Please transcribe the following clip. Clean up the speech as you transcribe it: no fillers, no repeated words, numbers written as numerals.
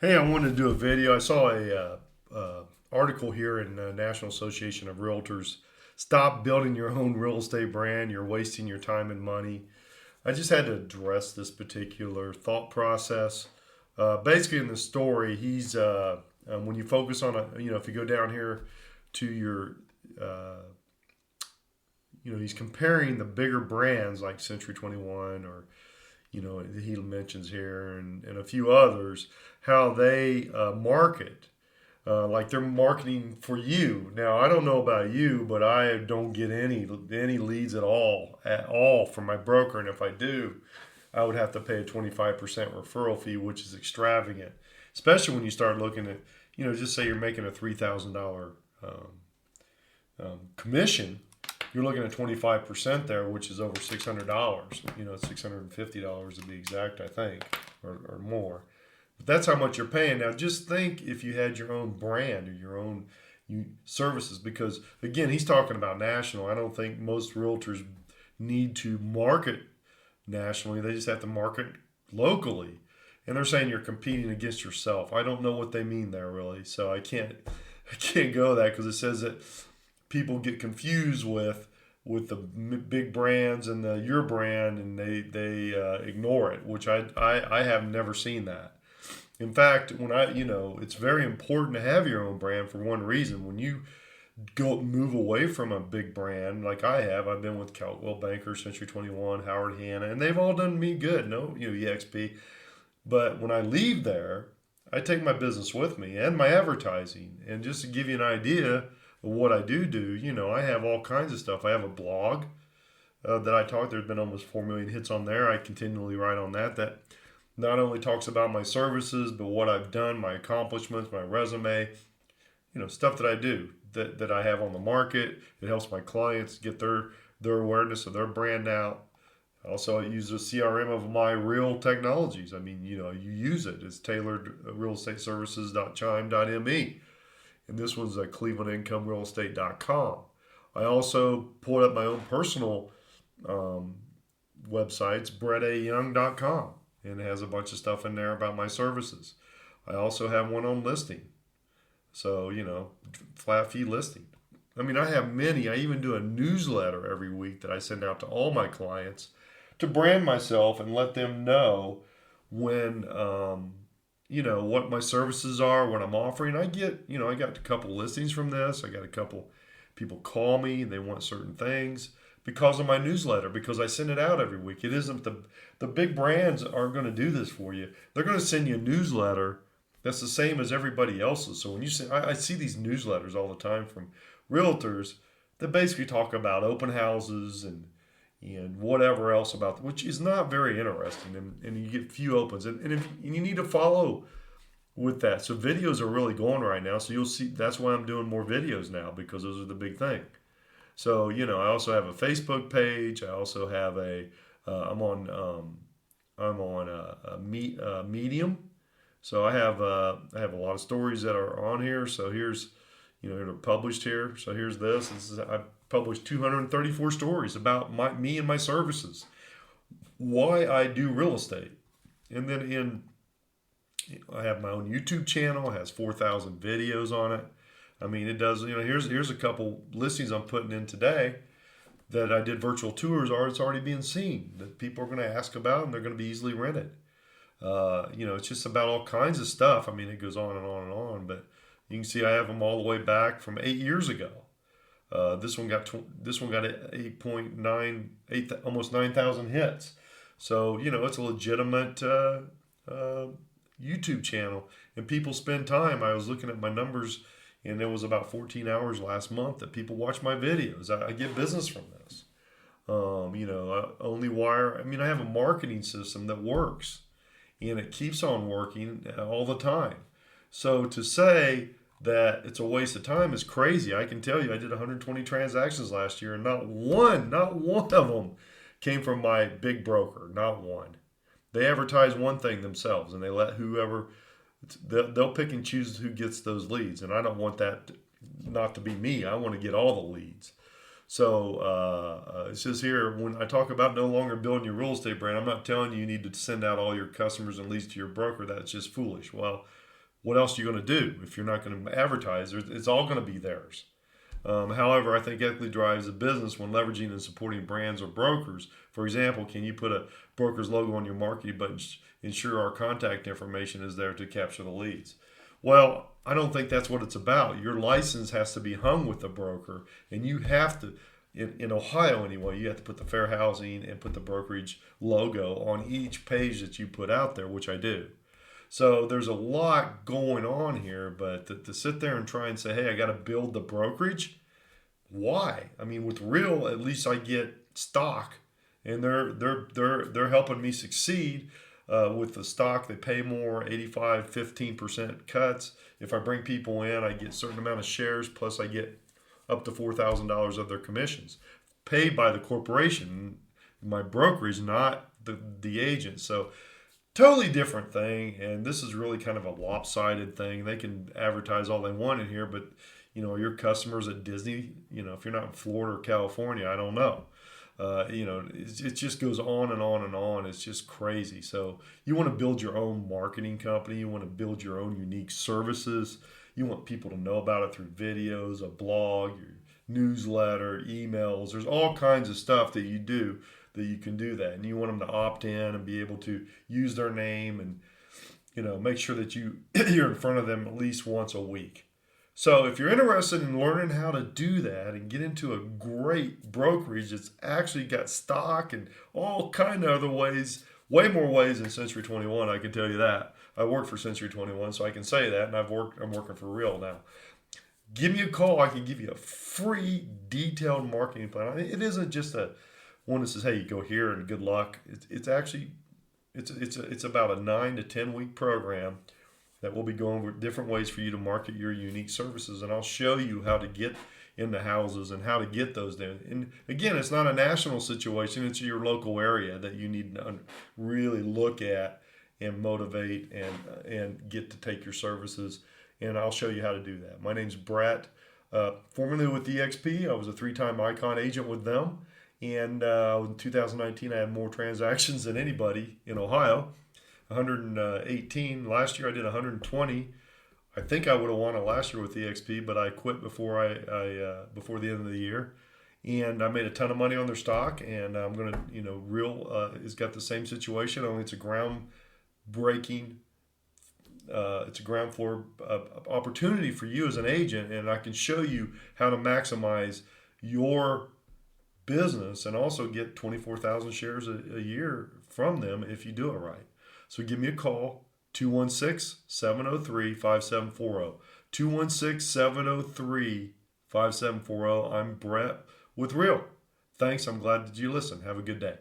Hey, I wanted to do a video. I saw article here in the National Association of Realtors. Stop building your own real estate brand. You're wasting your time and money. I just had to address this particular thought process. Basically, in the story, he's when you focus on if you go down here to your, uh, he's comparing the bigger brands like Century 21 or he mentions here and a few others, how they market. Like they're marketing for you. Now I don't know about you, but I don't get any leads at all from my broker, and if I do, I would have to pay a 25% referral fee, which is extravagant, especially when you start looking at just say you're making a $3,000 commission. You're looking at 25% there, which is over $600. $650 to be exact, I think, or more. But that's how much you're paying. Now, just think if you had your own brand or your own services, because again, he's talking about national. I don't think most realtors need to market nationally. They just have to market locally. And they're saying you're competing against yourself. I don't know what they mean there really, so I can't go that because it says that people get confused with the big brands and the your brand, and they ignore it, which I have never seen that. In fact, when it's very important to have your own brand for one reason. When you go move away from a big brand like I've been with Caldwell Banker, Century 21, Howard Hanna, and they've all done me good. No, EXP. But when I leave there, I take my business with me and my advertising. And just to give you an idea of what I do, I have all kinds of stuff. I have a blog that I talk. There's been almost 4 million hits on there. I continually write on that. That not only talks about my services, but what I've done, my accomplishments, my resume, stuff that I do that I have on the market. It helps my clients get their awareness of their brand out. Also, I use the CRM of my real technologies. I mean, you use it. It's tailored real estate services.chime.me. And this one's at clevelandincomerealestate.com. I also pulled up my own personal websites, brettayoung.com, and it has a bunch of stuff in there about my services. I also have one on listing. So, flat fee listing. I mean, I have many. I even do a newsletter every week that I send out to all my clients to brand myself and let them know when, what my services are, what I'm offering. I got a couple listings from this. I got a couple people call me and they want certain things because of my newsletter, because I send it out every week. It isn't the big brands aren't going to do this for you. They're going to send you a newsletter that's the same as everybody else's. So when you say, I see these newsletters all the time from realtors that basically talk about open houses and whatever else about, which is not very interesting, and you get few opens, and you need to follow with that. So videos are really going right now, so you'll see that's why I'm doing more videos now, because those are the big thing. So I also have a Facebook page. I also have a Medium. So I have a lot of stories that are on here. So here's they're published here. So here's I published 234 stories about me and my services, why I do real estate. And then I have my own YouTube channel. It has 4,000 videos on it. I mean, it does. Here's a couple listings I'm putting in today that I did virtual tours. It's already being seen that people are going to ask about, and they're going to be easily rented. It's just about all kinds of stuff. I mean, it goes on and on and on. But you can see I have them all the way back from 8 years ago. This one got 8.98, almost 9,000 hits. So it's a legitimate YouTube channel, and people spend time. I was looking at my numbers, and it was about 14 hours last month that people watch my videos. I get business from this. Only wire. I mean, I have a marketing system that works, and it keeps on working all the time. So to say that it's a waste of time is crazy. I can tell you, I did 120 transactions last year, and not one of them came from my big broker. Not one. They advertise one thing themselves, and they let whoever they'll pick and choose who gets those leads. And I don't want that not to be me. I want to get all the leads. So it says here, when I talk about no longer building your real estate brand, I'm not telling you need to send out all your customers and leads to your broker. That's just foolish. Well, what else are you going to do if you're not going to advertise? It's all going to be theirs. However, I think ethically drives a business when leveraging and supporting brands or brokers. For example, can you put a broker's logo on your marketing, but ensure our contact information is there to capture the leads? Well, I don't think that's what it's about. Your license has to be hung with the broker, and you have to, in Ohio anyway, you have to put the fair housing and put the brokerage logo on each page that you put out there, which I do. So there's a lot going on here, but to sit there and try and say, hey, I got to build the brokerage, why? I mean, with Real, at least I get stock, and they're helping me succeed. With the stock, they pay more, 85, 15% cuts. If I bring people in, I get a certain amount of shares, plus I get up to $4,000 of their commissions paid by the corporation, my brokerage, not the agent. So totally different thing, and this is really kind of a lopsided thing. They can advertise all they want in here, but your customers at Disney, if you're not in Florida or California, I don't know. It just goes on and on and on. It's just crazy. So you want to build your own marketing company. You want to build your own unique services. You want people to know about it through videos, a blog, your newsletter, emails. There's all kinds of stuff that you do that you can do that. And you want them to opt in and be able to use their name and, make sure that you're in front of them at least once a week. So if you're interested in learning how to do that and get into a great brokerage that's actually got stock and all kind of other ways, way more ways than Century 21, I can tell you that. I worked for Century 21, so I can say that, and I'm working for Real now. Give me a call. I can give you a free detailed marketing plan. It isn't just a one that says, hey, you go here and good luck. It's actually it's about a 9 to 10 week program that we'll be going with different ways for you to market your unique services. And I'll show you how to get into houses and how to get those there. And again, it's not a national situation. It's your local area that you need to really look at and motivate and get to take your services. And I'll show you how to do that. My name's Brett, formerly with EXP. I was a 3-time Icon agent with them. And in 2019, I had more transactions than anybody in Ohio. 118. Last year I did 120. I think I would have won it last year with EXP, but I quit before before the end of the year, and I made a ton of money on their stock. And I'm gonna, Real has got the same situation. Only it's a ground floor opportunity for you as an agent, and I can show you how to maximize your business and also get 24,000 shares a year from them if you do it right. So give me a call, 216-703-5740. 216-703-5740. I'm Brett with Real. Thanks. I'm glad that you listened. Have a good day.